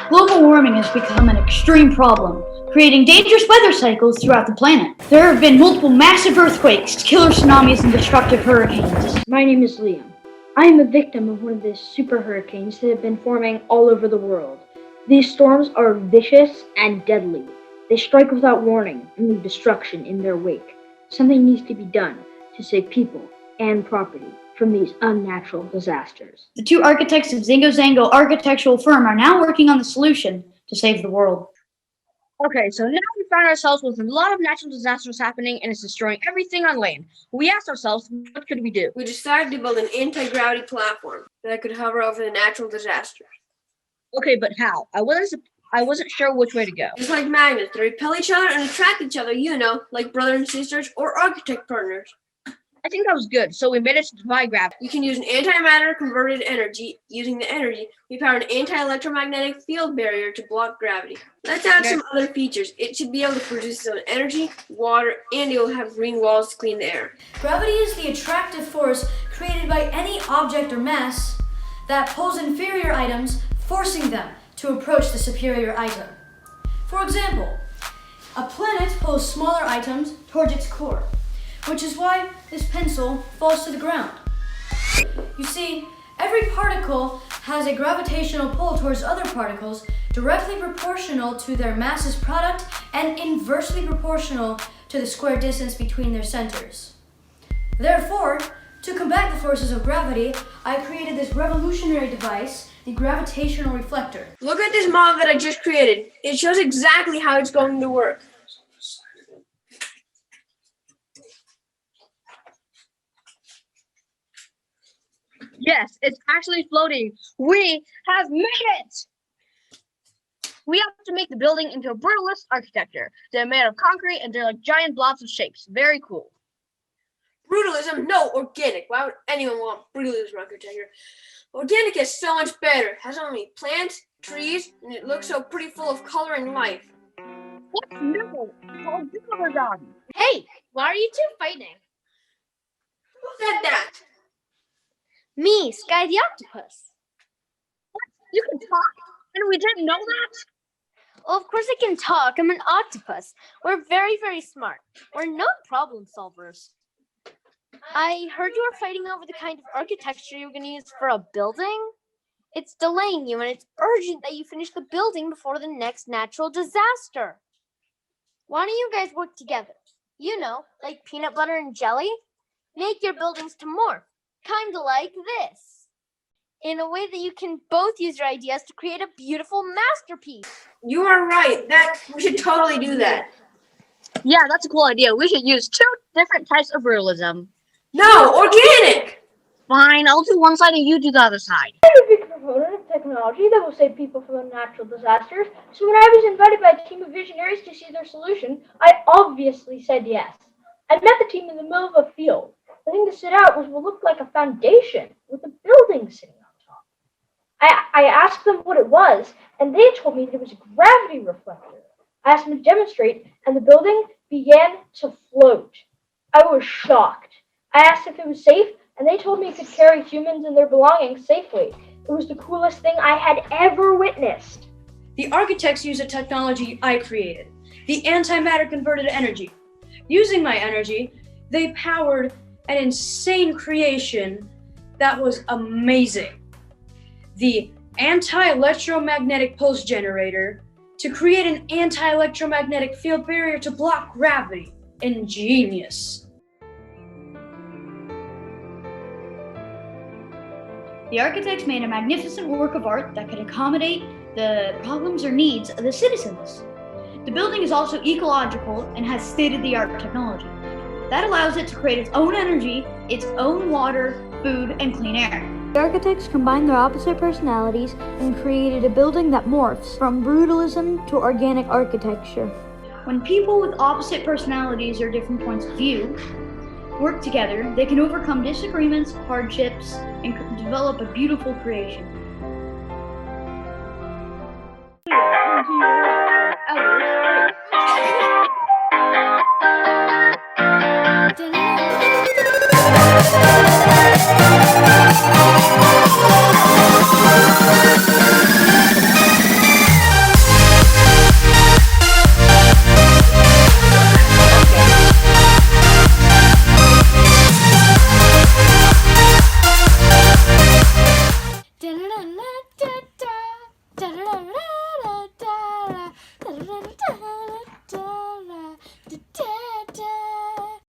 Global warming has become an extreme problem, creating dangerous weather cycles throughout the planet. There have been multiple massive earthquakes, killer tsunamis, and destructive hurricanes. My name is Liam. I am a victim of one of the super hurricanes that have been forming all over the world. These storms are vicious and deadly. They strike without warning and leave destruction in their wake. Something needs to be done to save people and property from these unnatural disasters. The two architects of Zango architectural firm are now working on the solution to save the world. Okay, so now we found ourselves with a lot of natural disasters happening and it's destroying everything on land. We asked ourselves, what could we do? We decided to build an anti-gravity platform that could hover over the natural disaster. Okay, but how? I wasn't sure which way to go. It's like magnets. They repel each other and attract each other, like brothers and sisters or architect partners. I think that was good, so we made it to defy gravity. You can use an antimatter converted energy. Using the energy, we power an anti-electromagnetic field barrier to block gravity. Let's add some other features. It should be able to produce its own energy, water, and it will have green walls to clean the air. Gravity is the attractive force created by any object or mass that pulls inferior items, forcing them to approach the superior item. For example, a planet pulls smaller items towards its core, which is why this pencil falls to the ground. You see, every particle has a gravitational pull towards other particles directly proportional to their mass's product and inversely proportional to the square distance between their centers. Therefore, to combat the forces of gravity, I created this revolutionary device, the gravitational reflector. Look at this model that I just created. It shows exactly how it's going to work. Yes, it's actually floating. We have made it! We have to make the building into a brutalist architecture. They're made of concrete and they're like giant blobs of shapes. Very cool. Brutalism? No, organic. Why would anyone want brutalism architecture? Organic is so much better. It has so many plants, trees, and it looks so pretty full of color and life. What's new? Hey, why are you two fighting? Who said that? Me, Sky the Octopus. What? You can talk? And we didn't know that? Well, of course I can talk. I'm an octopus. We're very, very smart. We're not problem solvers. I heard you were fighting over the kind of architecture you're going to use for a building. It's delaying you, and it's urgent that you finish the building before the next natural disaster. Why don't you guys work together? You know, like peanut butter and jelly. Make your buildings to morph. Kind of like this. In a way that you can both use your ideas to create a beautiful masterpiece. You are right. We should totally do that. Yeah, that's a cool idea. We should use two different types of realism. No, organic! Fine, I'll do one side and you do the other side. I'm a big proponent of technology that will save people from natural disasters, so when I was invited by a team of visionaries to see their solution, I obviously said yes. I met the team in the middle of a field. The thing to sit out was what looked like a foundation with a building sitting on top. I asked them what it was, and they told me that it was a gravity reflector. I asked them to demonstrate, and the building began to float. I was shocked. I asked if it was safe, and they told me it could carry humans and their belongings safely. It was the coolest thing I had ever witnessed. The architects use a technology I created, the antimatter converted energy. Using my energy, they powered an insane creation that was amazing. The anti-electromagnetic pulse generator to create an anti-electromagnetic field barrier to block gravity. Ingenious. The architects made a magnificent work of art that could accommodate the problems or needs of the citizens. The building is also ecological and has state-of-the-art technology. That allows it to create its own energy, its own water, food, and clean air. The architects combined their opposite personalities and created a building that morphs from brutalism to organic architecture. When people with opposite personalities or different points of view work together, they can overcome disagreements, hardships, and develop a beautiful creation.